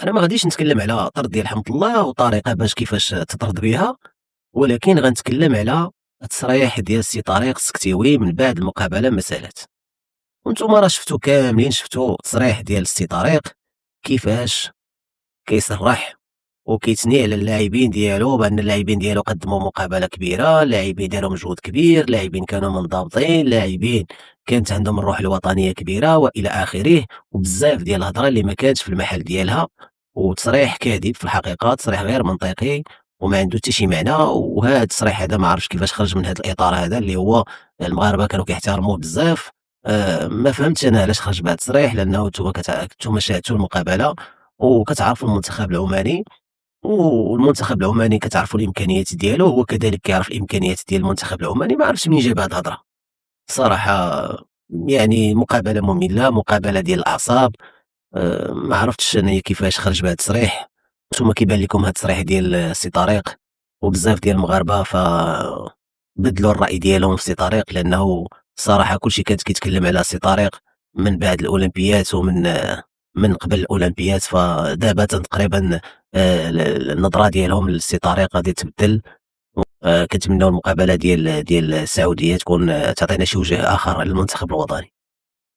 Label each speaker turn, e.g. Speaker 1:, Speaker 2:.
Speaker 1: أنا ما غاديش نتكلم على طرد ديال حمد الله وطريقة كيفاش تطرد بها، ولكن غنتكلم على التصريح ديال السي طارق السكتيوي من بعد المقابلة ما سالات. وانتم راه شفتوا كاملين، شفتوا التصريح ديال السي طارق كيفاش كيصرح وكيثني على اللاعبين ديالو بان اللاعبين ديالو قدموا مقابله كبيره، اللاعبين داروا مجهود كبير، اللاعبين كانوا منضبطين، اللاعبين كانت عندهم الروح الوطنيه كبيره والى اخره، وبزاف ديال الهضره اللي ما كانتش في المحل ديالها، وتصريح كاذب في الحقيقه، تصريح غير منطقي وما عنده حتى شي معنى. وهذا التصريح هذا ما عرفتش كيفاش خرج من هذا الاطار هذا اللي هو المغاربه كانوا كيحترموه بزاف. ما فهمتش انا علاش خرج بهذا التصريح، لانه نتوما شاهدتوا المقابله وكتعرفوا المنتخب العماني، والمنتخب العماني كتعرفوا الامكانيات ديالو، هو كذلك كيعرف الامكانيات ديال المنتخب العماني. ما عرفتش منين جاب هاد الهضره صراحه، يعني مقابله ممله، مقابله ديال الاعصاب. ما عرفتش انايا كيفاش خرج بهذا التصريح. نتوما كيبان لكم هذا التصريح ديال السي طارق، وبزاف ديال المغاربه بدلوا الراي ديالهم في السي طارق، لانه صراحه كلشي كانت كيتكلم على السي طارق من بعد الاولمبيات من قبل الاولمبيات، فدابا تقريبا النظره ديالهم للسي طارق غادي تبدل. كنتمناو المقابله ديال السعوديه تكون تعطينا شي وجه اخر للمنتخب الوطني.